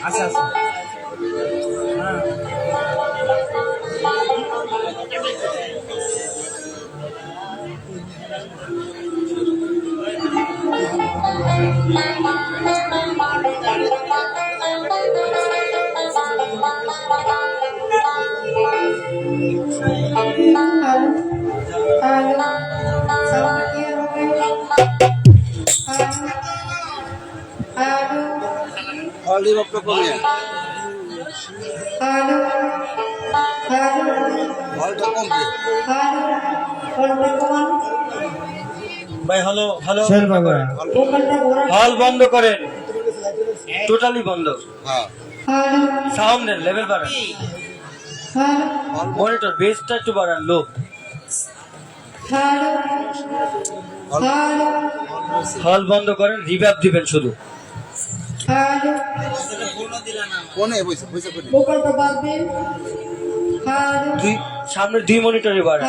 আচ্ছা আচ্ছা Olive of Propolia. Alta complete. ভাই হ্যালো হ্যালো হল বন্ধ করেন টোটালি বন্ধ হ্যাঁ সাউন্ডের লেভেল বাড়ান মনিটর বেসটা একটু বাড়ান লো হল বন্ধ করেন রিভাইভ দিবেন শুধু কোনে পয়সা পয়সা করে সামনের 2 মনিটরে বাড়ান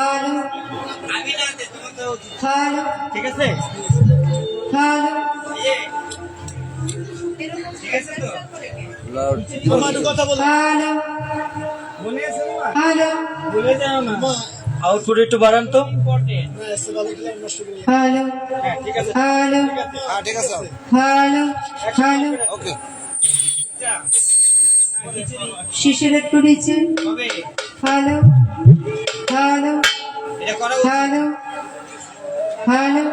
ঠিক আছে কথা বলো আউটপুট একটু বাড়ান তো ঠিক আছে হ্যাঁ ঠিক আছে ওকে শিশির একটু নিচে হ্যালো হ্যালো হ্যালো হ্যালো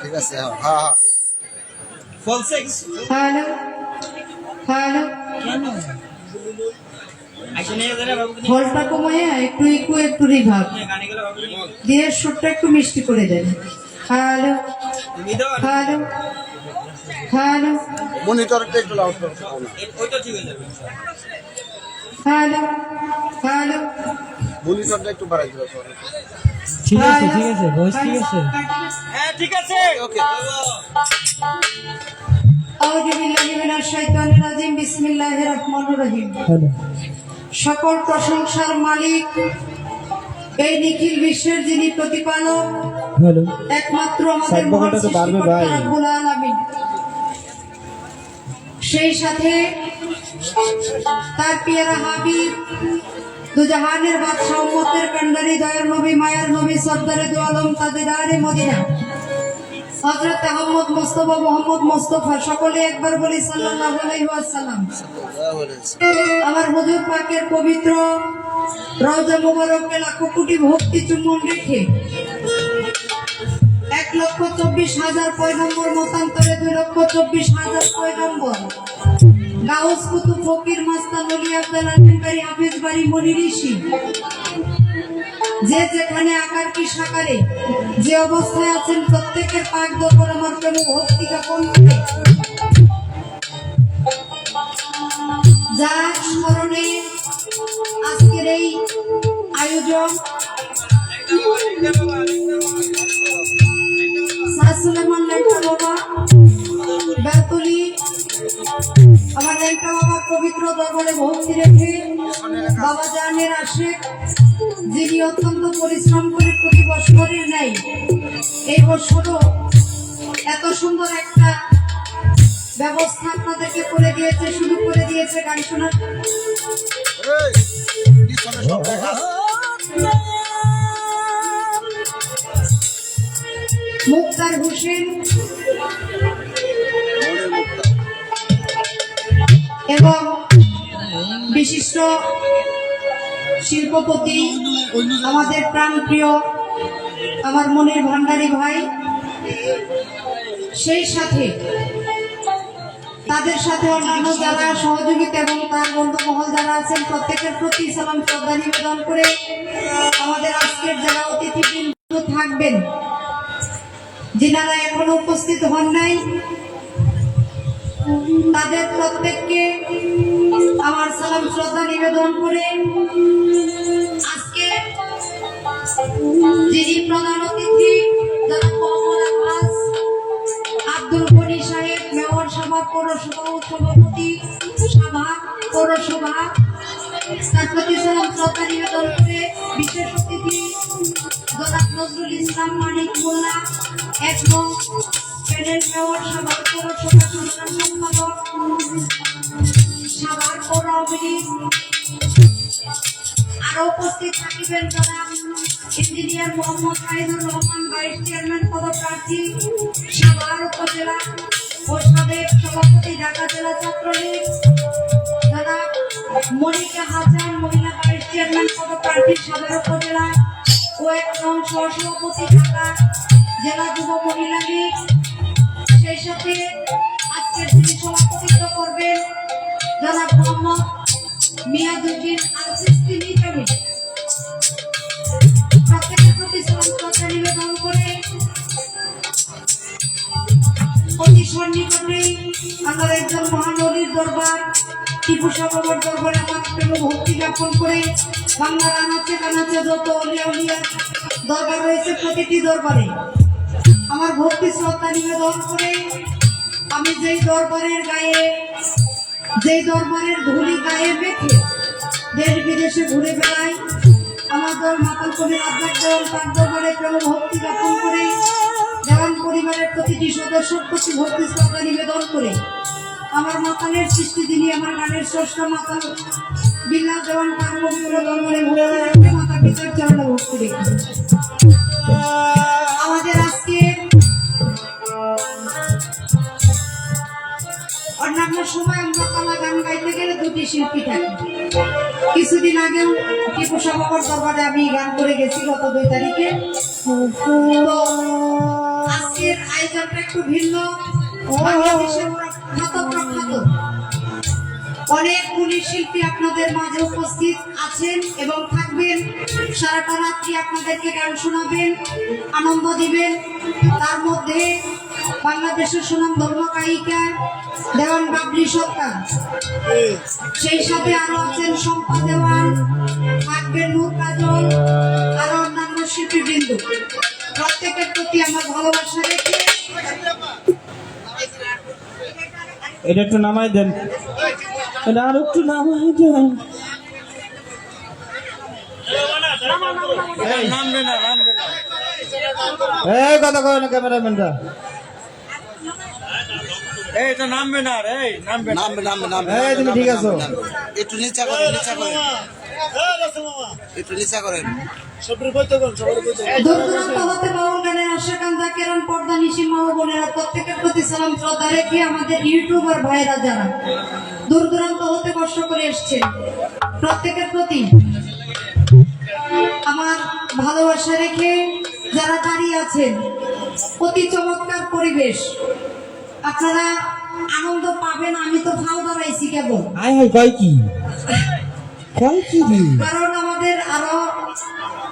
ঠিক আছে হ্যাঁ হ্যাঁ ফুল 6 হ্যালো হ্যালো ভলটা কমায় একটু একটু রিভাব দিয়ে সুরটা একটু মিষ্টি করে দেন হ্যালো হ্যালো হ্যালো মনিটরটা একটু লাউড করো হ্যালো হ্যালো মনিটরটা একটু বাড়াই দিও ঠিক আছে ভয়েস ঠিক আছে হ্যাঁ ঠিক আছে ওকে আউযু বিল্লাহি মিনাশ শাইতানির রাজিম বিসমিল্লাহির রহমানির রহিম সকল প্রশংসার মালিক এই নিখিল বিশ্বের যিনি প্রতিপালক একমাত্র আমাদের মহান সৃষ্টিকর্তা রব্বুল আলামিন সেই সাথে তার পিয়ারা হাবিব দুজাহানের বাদশা উম্মতের কান্ডারি দয়ার নবী মায়ার নবী সরদারে দু আলম তাজদারে মদিনা হযরত আহমদ মুস্তাফা মোহাম্মদ মুস্তাফা সকলে একবার বলি সাল্লাল্লাহু আলাইহি ওয়াসাল্লাম আমার হুজুর পাকের পবিত্র রওজা মুবারকে লাখো কোটি ভক্তি চুম্বন রেখে 1,24,000 পয়গম্বর মতান্তরে 2,24,000 পয়গম্বর গাউস কুতুব ফকির মাস্তান ওলি আব্দুল্লাহ নিলবাড়ি হাফেজ বাড়ি মনি ঋষি যে যেখানে আকার কি সাকারে যে অবস্থায় আছেন প্রত্যেকের পাক দরবার আমার প্রেম ভক্তি জ্ঞাপন করে যার স্মরণে আজকের এই আয়োজন সাসুলেমান লেখা বাবা বেতলি আমার লেখা বাবার পবিত্র দরবারে ভক্তি রেখে বাবা জানের আশেক যিনি অত্যন্ত পরিশ্রম করে প্রতি বছরের নাই এই বছরও এত সুন্দর একটা ব্যবস্থা আপনাদেরকে করে দিয়েছে শুরু করে দিয়েছে গান শোনার মুক্তার হোসেন এবং বিশিষ্ট শিল্পপতি আমাদের প্রাণপ্রিয় আমার মনের ভান্ডারী ভাই সেই সাথে তাদের সাথে অন্যান্য যারা সহযোগিতা এবং তার বন্ধু মহল যারা আছেন প্রত্যেকের প্রতি সালাম শ্রদ্ধা নিবেদন করে আমাদের আজকের যারা অতিথিবৃন্দ থাকবেন যিনারা এখনো উপস্থিত হন নাই তাদের প্রত্যেককে আমার সালাম শ্রদ্ধা নিবেদন করে আজকে যিনি প্রধান অতিথি যারা মোহাম্মদ আব্বাস আব্দুল গনি সাহেব মেয়র সভা পৌরসভা সভাপতি সভা পৌরসভা তার প্রতি সালাম শ্রদ্ধা নিবেদন করে বিশেষ অতিথি নজরুল ইসলাম মানিক মোল্লা, 1 নং প্যানেল মেয়র সাভার পৌরসভা সাধারণ সম্পাদক সাভার পৌর আওয়ামী লীগ। আরো উপস্থিত থাকিবেন জনাব engineer Mohammad Saidur Rahman, vice chairman পদপ্রার্থী সাভার উপজেলা ও সাবেক সভাপতি ঢাকা জেলা ছাত্রলীগ, জনাব মনিকা হাসান, মহিলা ভাইস চেয়ারম্যান পদপ্রার্থী সাভার উপজেলা ও 1 নং সহসভাপতি ঢাকা জেলা যুব মহিলা লীগ। সেই সাথে আজকের যিনি সভাপতিত্ব করবেন জনাব মোহাম্মদ মিয়াদুদ্দিন আল-সিস্তি নিজামী। প্রত্যেকের প্রতি শ্রদ্ধা নিবেদন করে অতি সন্নিকটে আমার একজন মহানবীর দরবার টিপু সাহেবের দরবারে আমার প্রেম ভক্তি জ্ঞাপন করে বাংলার আনাচে কানাচে যত অলিয়া উলিয়া দরবার রয়েছে প্রতিটি দরবারে আমার ভক্তি শ্রদ্ধা নিবেদন করে আমি যেই দরবারের ধুলি গায়ে মেখে দেশ বিদেশে ঘুরে বেড়াই, আমার দল মাতাল কবির আব্বার দল তার দরবারে প্রেম ভক্তি জ্ঞাপন করে দেওয়ান পরিবারের প্রতিটি সদস্যের প্রতি ভক্তি শ্রদ্ধা নিবেদন করে আমার মাতালের সৃষ্টি যিনি আমার গানের স্রষ্টা মাতাল বিল্লাহ দেওয়ান তার পবিত্র দরবারে ভক্তি মাতা পিতার চরণে ভক্তি রেখে আমাদের আজকে অন্যান্য সময় আমরা পালা গান গাইতে গেলে 2টি শিল্পী থাকে। কিছুদিন আগেও টিপু বাবার দরবারে আমি গান করে গেছি গত 2 তারিখে। তো আজকের আয়োজনটা একটু ভিন্ন। বাংলাদেশের প্রখ্যাত অনেকগুলি শিল্পী আপনাদের মাঝে উপস্থিত আছেন এবং থাকবেন। সারাটা রাত্রি আপনাদেরকে গান শোনাবেন, আনন্দ দিবেন। তার মধ্যে বাংলাদেশের সুনামধন্য গায়িকা দেওয়ান বাবলি সরকার, সেই সাথে আরো আছেন শম্পা দেওয়ান, থাকবেন নূর কাজল, আরো অন্যান্য শিল্পীবৃন্দ। প্রত্যেকের প্রতি আমার ভালোবাসা রেখে এটা একটু নামাই দেন, এটা আর একটু নামাই দেন। এই কথা কয় না ক্যামেরাম্যানটা। এইটা নামবে না রে, নামবে না। এই তুমি ঠিক আছো? একটু নিচা করেন, একটু নিচা করেন। দূর দূরান্ত হতে বাউল গানের আশাকাঙ্ক্ষা কেরাম পর্দা নিশি মা ও বোনেরা প্রত্যেকের প্রতি সালাম শ্রদ্ধা রেখে আমাদের ইউটিউবার ভাইরা যারা দূর দূরান্ত হতে কষ্ট করে এসছে প্রত্যেকের প্রতি আমার ভালোবাসা রেখে যারা দাঁড়িয়ে আছেন, অতি চমৎকার পরিবেশ, আপনারা আনন্দ পাবেন। আমি তো ফাও দাঁড়াইছি কেবল, কয় কি কারণ আমাদের আরো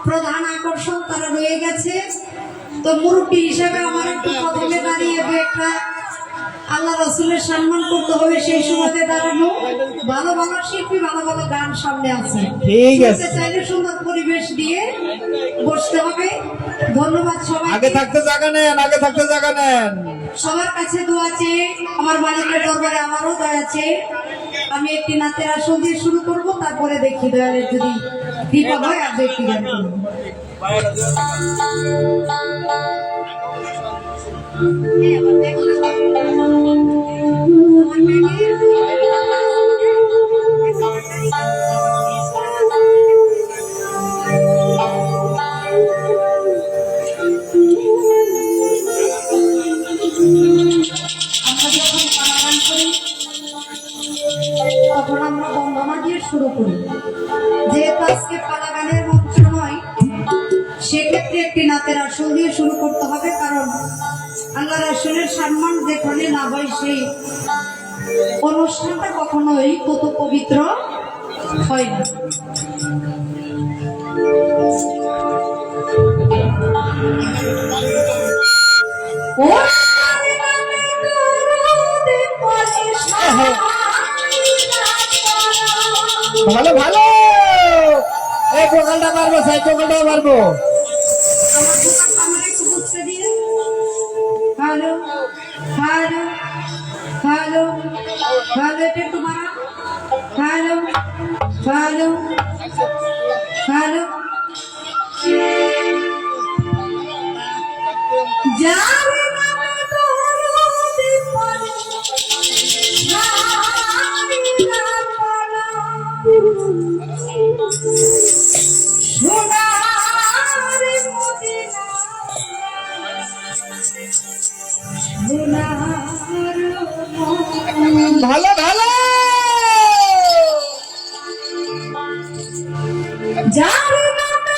প্রধান আকর্ষণ তারা রয়ে গেছে। তো মুরব্বী হিসাবে আমার একটু প্রথমে দাঁড়িয়ে একটা আল্লাহ রসুলের সম্মান করতে হবে, সেই সুবাদে দাঁড়ানো। ভালো ভালো শিল্পী, ভালো ভালো গান সামনে আছে, ঠিক আছে। চাইলে সুন্দর পরিবেশ দিয়ে বসতে হবে। ধন্যবাদ সবাই। আগে থাকতে জায়গা নেন, আগে থাকতে জায়গা নেন। সবার কাছে দোয়া চেয়ে আমার মালিকের দরবারে আমারও দয়া চেয়ে আমি একটি নাচের আসন দিয়ে শুরু করব, তারপরে দেখি দয়ালের যদি দীপা হয় আর দেখি গান করবো। তখন আমরা বন্দনা দিয়ে শুরু করি। যেহেতু আজকে পালা গানের মঞ্চ নয়, সেক্ষেত্রে একটি নাতের আসল দিয়ে শুরু করতে হবে, কারণ আল্লাহ রাসূলের সম্মান যেখানে না হয় সেই অনুষ্ঠানটা কখনোই তত পবিত্র হয় না। ভালো ভালো, এই টোকালটা পারবো, সাই টোকালটাও পারবো। আমার দোকানটা আমার একটু বুঝতে দিয়ে। হ্যালো হ্যালো হ্যালো হ্যালো, এটা একটু মারা। হ্যালো হ্যালো হ্যালো সোনার মদিনা সোনার মদিনা। ভালো ভালো যার নামে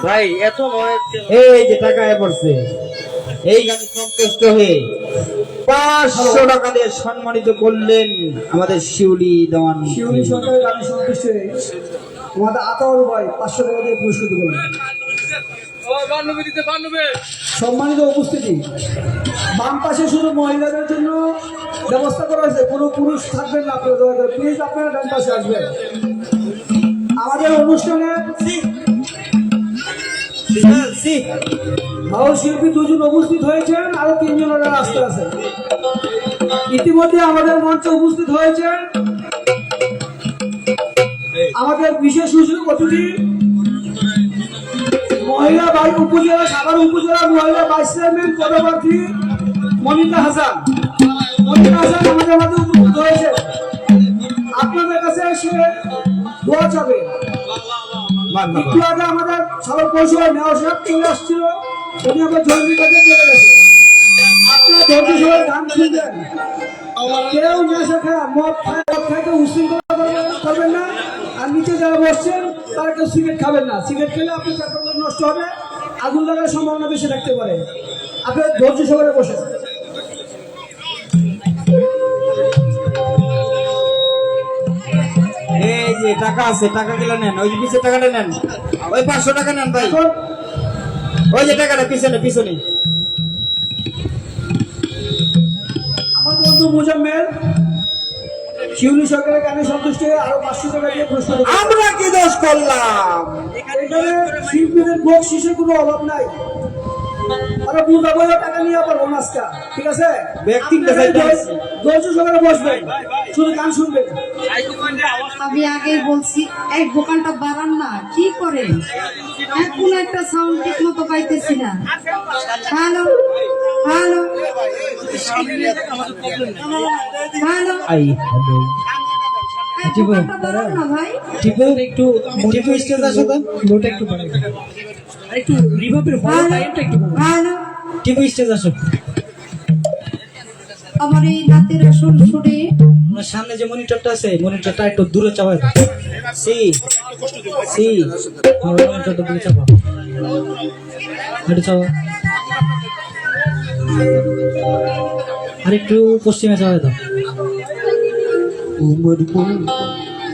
ভাই এত বয়স এই যে টাকা পড়ছে, এই গানে সন্তুষ্ট হয়ে 500 টাকা দিয়ে সম্মানিত করলেন আমাদের শিউলি দেওয়ান। শিউলি সরকারের গানে সন্তুষ্ট হয়ে আমাদের আতাউর ভাই 500 টাকা দিয়ে পুরস্কৃত করলেন। সম্মানিত উপস্থিতি, বাম পাশে শুধু মহিলাদের জন্য ব্যবস্থা করা হয়েছে, কোনো পুরুষ থাকবেন না আপনারা দয়া করে, প্লিজ আপনারা ডান পাশে আসবেন। আমাদের অনুষ্ঠানে বাউল শিল্পী দুজন উপস্থিত হয়েছেন, আরো 3 জনের রাস্তা আছে। ইতিমধ্যে আমাদের মঞ্চে উপস্থিত হয়েছেন আমাদের বিশেষ সুযোগ অতিথি মহিলা উপজেলা সাভার উপজেলা মহিলা ভাইস চেয়ারম্যান পদপ্রার্থী মনিকা হাসান। মনিকা হাসান আমাদের মাঝে উপস্থিত হয়েছে, আপনাদের কাছে এসে দোয়া চাবে। একটু আগে আমাদের সবার পরিষদ নেওয়া সাহেব চলে আসছিল, উনি আমার জরুরি কাজে চলে গেছে। আপনারা ধৈর্য সবাই গান শুনবেন, কেউ নেশা খায় মদ খাইতে উশৃঙ্খলা করবেন না। আর নিচে যারা বসছেন তারা কেউ সিগারেট খাবেন না, সিগারেট খেলে আপনার চাকরি নষ্ট হবে, আগুন লাগার সম্ভাবনা বেশি থাকতে পারে। আপনার ধৈর্য সবাই বসেন। এই যে টাকা আছে, টাকা গুলো নেন, ওই যে পিছনে টাকাটা নেন, ওই 500 টাকা নেন ভাই, ওই যে টাকাটা পিছনে পিছনে। আমার বন্ধু মুজাম্মেল শিউলি সরকারের গানে সন্তুষ্ট হয়ে আরো 500 টাকা দিয়ে পুরস্কার দিয়েছে। আমরা কি দোষ করলাম? এখানে শিল্পীদের বকশিসের কোনো অভাব নাই, আমরা বুঝা বইয়া টাকা নিয়ে পারবো না আজকে, ঠিক আছে? ব্যক্তিগত ধৈর্য সহকারে বসবেন, শুধু গান শুনবেন। আমি আগেই বলছি এই দোকানটা বাড়ান না, কি করেন? এখন একটা সাউন্ড ঠিক মতো পাইতেছি না। Hello hello hello, I hello এই দোকানটা বাড়ান না ভাই। টিপু একটু টিপু স্টেজ আসো তো, লোটা একটু বাড়াই দাও, একটু রিভাবের ফলো টাইমটা একটু বাড়াই। হ্যালো, টিপু স্টেজ আসো। আমার এই রাতের আসল শুনে ওনার সামনে যে মনিটরটা আছে, মনিটরটা একটু দূরে চাপাই দাও। সি সি মনিটরটা দূরে চাপাও, একটু চাপাও, আর একটু পশ্চিমে চাপাই দাও।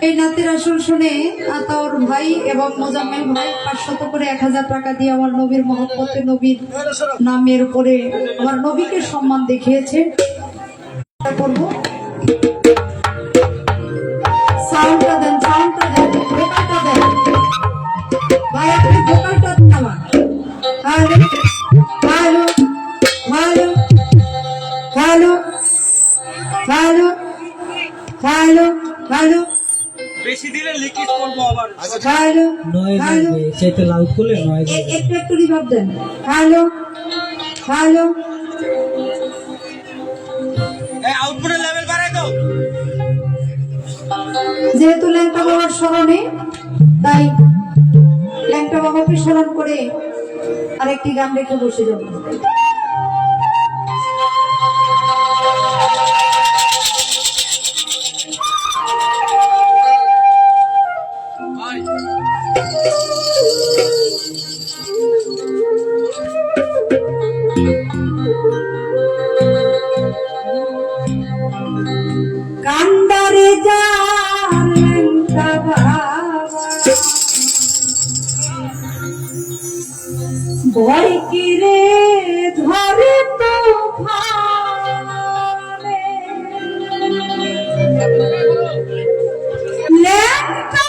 এই রাতের আসল শুনে আতাউর ভাই এবং মোজাম্মেল ভাই 500 করে 1000 টাকা দিয়ে আমার নবীর মহব্বতে নবীর নামের উপরে আমার নবীকে সম্মান দেখিয়েছে। করবো সাউন্ডটা দেন, সাউন্ডটা দেন, ভোকালটা দেন ভাই, আপনি ভোকালটা দেন আমার। Hello hello hello hello hello hello hello, বেশি দিলে লিকেজ করবো আবার। হ্যালো নয় হ্যালো, চাইতে লাউড করলে নয়। একটু একটু রিভাব দেন। হ্যালো হ্যালো, আউটপুটের লেভেল স্মরণে, তাই ল্যাংটা বাবাকে স্মরণ করে আরেকটি গান রেখে বসে যাব। কান্দারে যার ল্যাংটা বাবা ভয় কিরে ধরে তো খাবে ল্যাংটা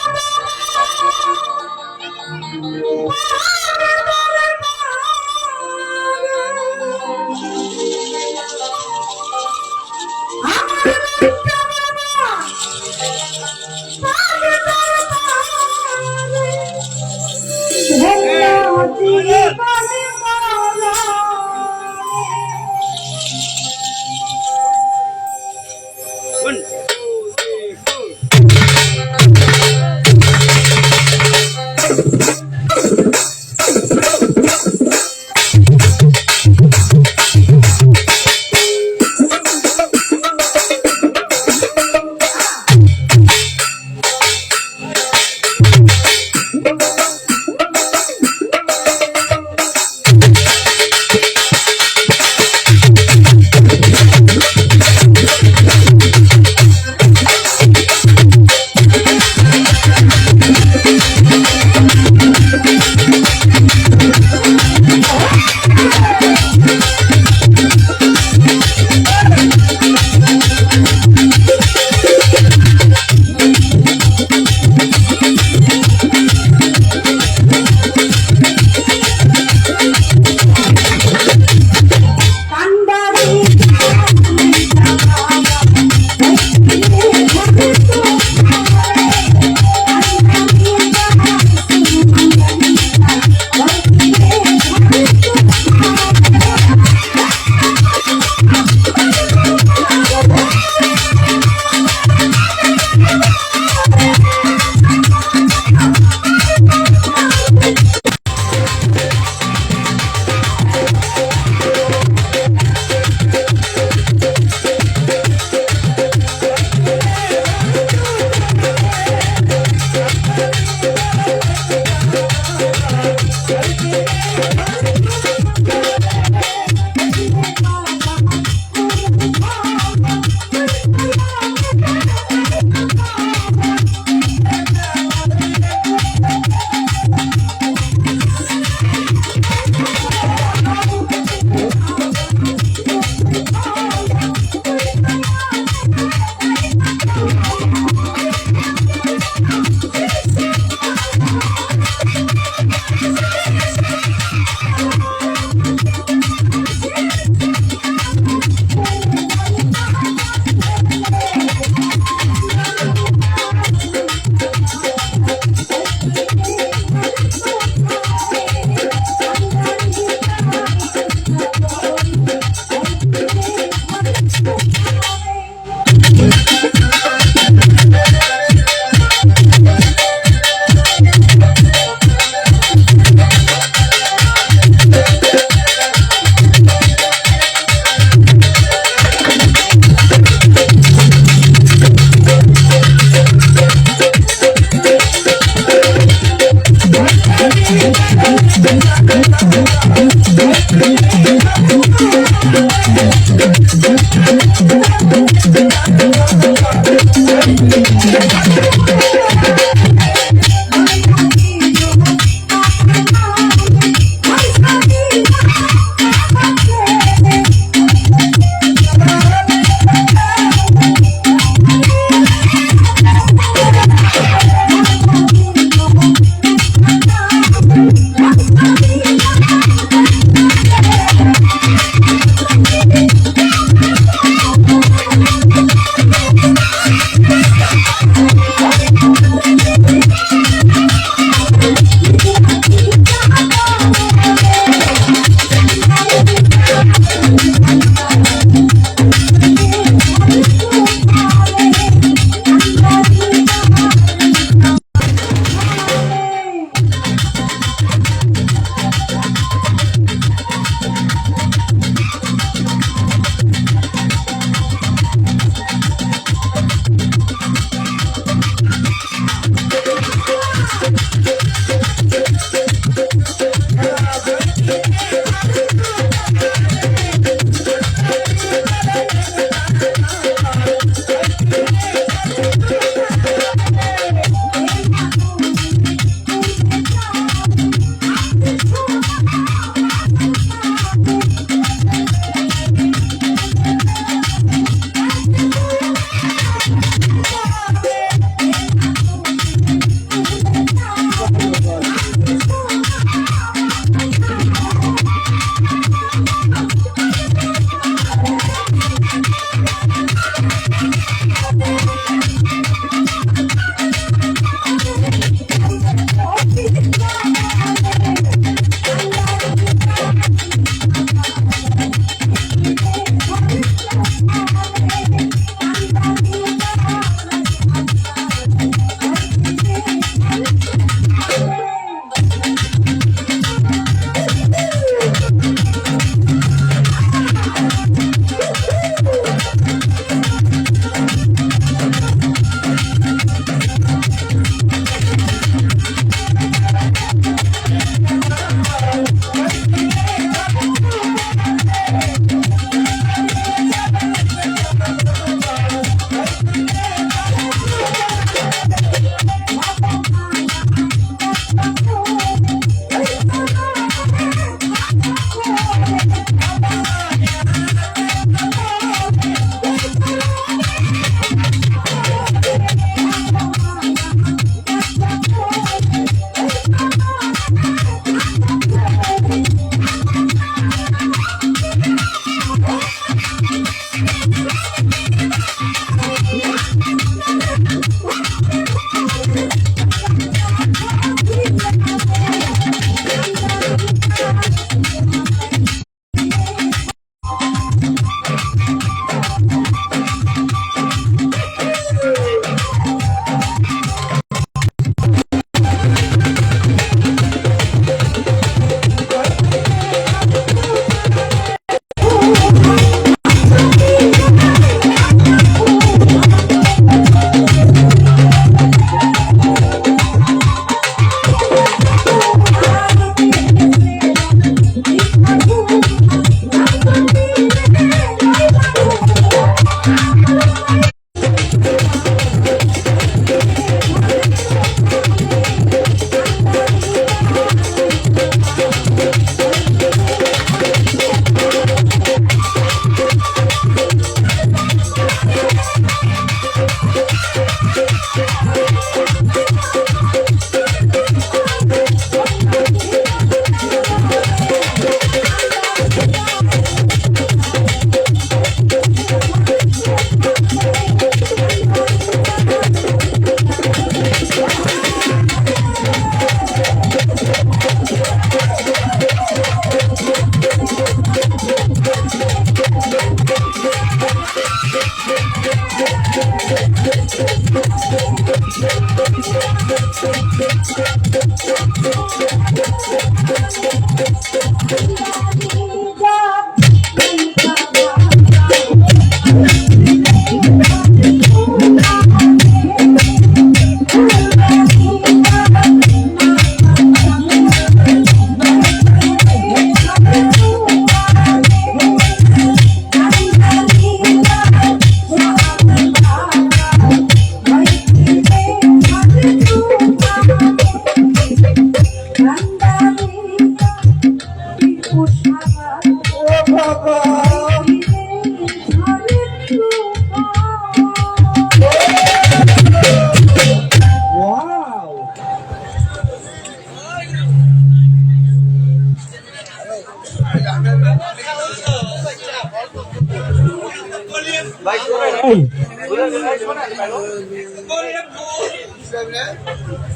ভাই শোনেন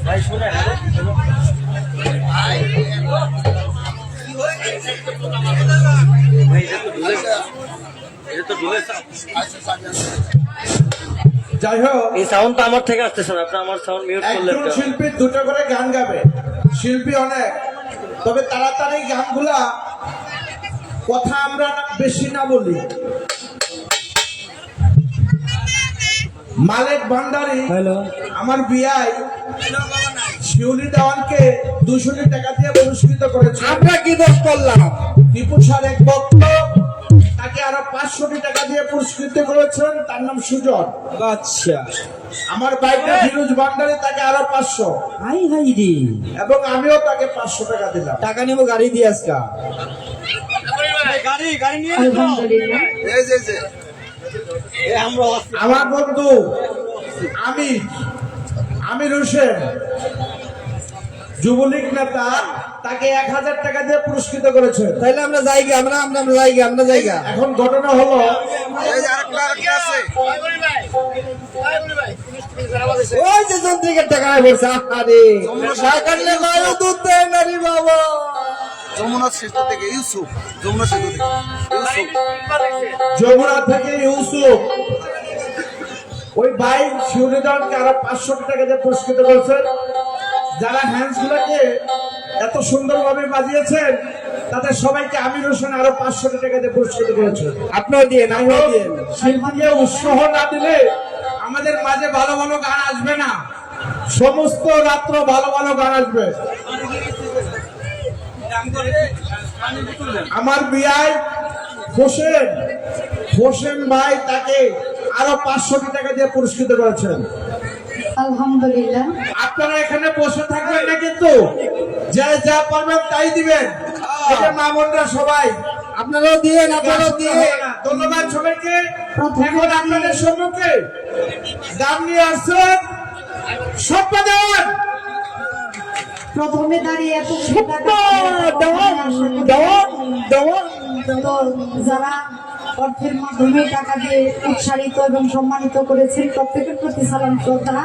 ভাই শোনেন ভাই এটা তো ঢুলে যাই হোক, এই সাউন্ড তো আমার থেকে আসতেছে না, আপনি আমার সাউন্ড মিউট করলেন একজন শিল্পী দুটো করে গান গাবে, শিল্পী অনেক, তবে তাড়াতাড়ি গানগুলা কথা আমরা বেশি না বলি। মালিক ভান্ডারী হ্যালো আমার বিয়াই শিউলি দেওয়ানকে 200 টাকা দিয়ে পুরস্কৃত করেছে। আমরা কি দোষ করলাম? টিপু স্যার এক ভক্ত, তাকে আরো 500 টাকা দিয়ে পুরস্কৃত করেছেন, তার নাম সুজন। আচ্ছা আমার বাইকে ফিরোজ ভান্ডারী, তাকে আরো 500, হাই হাই রে এবং আমিও তাকে 500 টাকা দিলাম। টাকা নিব গাড়ি দিয়ে আজকা গাড়ি গাড়ি নিয়ে আলহামদুলিল্লাহ। এই যে আমরা আমার বন্ধু আমির হোসেন যুবলীগ নেতা, তাকে 1000 টাকা দিয়ে পুরস্কৃত করেছে। তাইলে আমরা জায়গা আমরা জায়গা এখন ঘটনা হলো, এই যে আরেকটা আছে। ওই যে যন্ত্রিকের টাকা পড়ছে আরে সাকালে মায়ও দুধ দেয় না রে বাবা। যমুনা সেতু থেকে ইউসুফ, যমুনা সেতু থেকে ইউসুফ। যমুনা থেকে ইউসুফ, ওই ভাই শিউরিদানকে আরো 500 টাকা দিয়ে পুরস্কৃত করেছেন। যারা হ্যান্ডস গুলাকে এত সুন্দরভাবে বাজিয়েছেন, তাদের সবাইকে আমির হোসেন আরো 500 টাকা দিয়ে পুরস্কৃত করেছেন। আপনিও দিয়ে আমরাও দিয়ে শিল্পীকে উৎসাহ না দিলে আমাদের মাঝে ভালো ভালো গান আসবে না। সমস্ত রাত্র ভালো ভালো গান আসবে। আমার বিয়াই হোসেন ভাই, তাকে আরো 500 টাকা দিয়ে পুরস্কৃত করেছেন। আলহামদুলিল্লাহ। আপনারা এখানে বসে থাকবেন না, কিন্তু যা পারবেন তাই দিবেন। এই যে মা বোনরা সবাই, আপনারাও দিয়ে ধন্যবাদ সবাইকে। প্রথমে এখন আপনাদের সম্মুখে গান নিয়ে আসছেন সম্পাদক। প্রথমে দাঁড়িয়ে এত তো যারা অর্থের মাধ্যমে টাকা দিয়ে উৎসাহিত এবং সম্মানিত করেছেন, প্রত্যেকের প্রতি সালাম শ্রদ্ধা।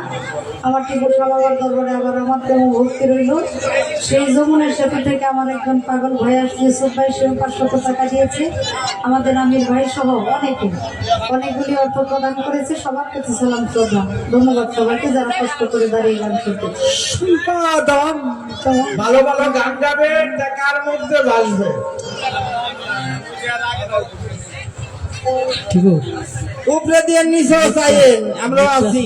আমার টিপু বাবার দরবারে আবার আমার প্রেম ভক্তি রইল। সেই যমুনের সেতু থেকে আমার একজন পাগল ভাই আসছে, ইউসুফ ভাই, সেও 500 টাকা দিয়েছে। আমাদের আমির ভাই সহ অনেকগুলি অর্থ প্রদান করেছে। সবার প্রতি সালাম শ্রদ্ধা, ধন্যবাদ সবাইকে যারা কষ্ট করে দাঁড়িয়ে গান করতে। ভালো ভালো গান গাবেন, টাকার মধ্যে বাসবে। উপরে দিয়ে নিচেও চাইেন, আমরাও আছি।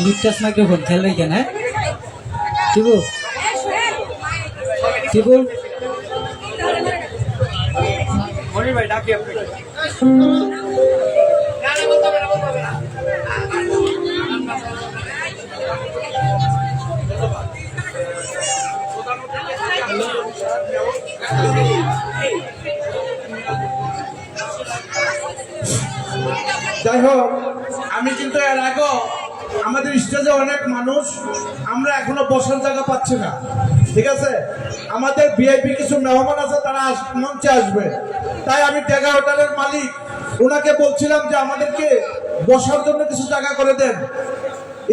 লিপটাস মাইক্রোফোন খেয়াল রাখেন, হ্যাঁ টিপু মনির ভাই ডাকি আপনাকে। যাই হোক, আমি কিন্তু এর আগেও আমাদের স্টেজে অনেক মানুষ, আমরা এখনো বসার জায়গা পাচ্ছি না, ঠিক আছে? আমাদের ভিআইপি কিছু মেহমান আছে, তারা মঞ্চে আসবে, তাই আমি টেগা হোটেলের মালিক ওনাকে বলছিলাম যে আমাদেরকে বসার জন্য কিছু জায়গা করে দেন।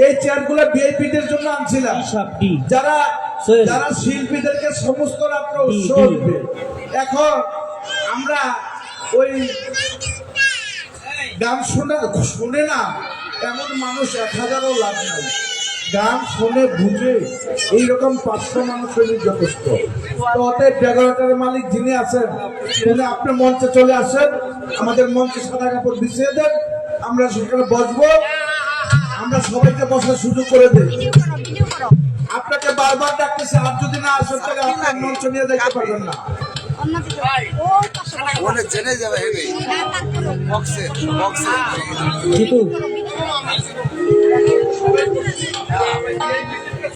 এই চেয়ারগুলো ভিআইপিদের জন্য আনছিলাম, যারা যারা শিল্পীদেরকে সমস্ত রাত্র উৎসব দিবে। এখন আমরা ওই গান শুনে না এমন মানুষ 1000ও লাভ নাই, গান শুনে বুঝে এইরকম 500 মানুষ যথেষ্ট। তো অতএব ডেকোরেটরের মালিক যিনি আছেন তিনি আপনি মঞ্চে চলে আসেন, আমাদের মঞ্চে সাদা কাপড় বিছিয়ে দেন, আমরা সেখানে বসবো, আমরা সবাইকে বসার সুযোগ করে দিই। আপনাকে বারবার ডাকতেছি, আর যদি না আসেন তাহলে আপনার মঞ্চ নিয়ে দেখতে পারবেন না। অনেক জেনে যাবে হেবে বক্সে বক্সে জিতু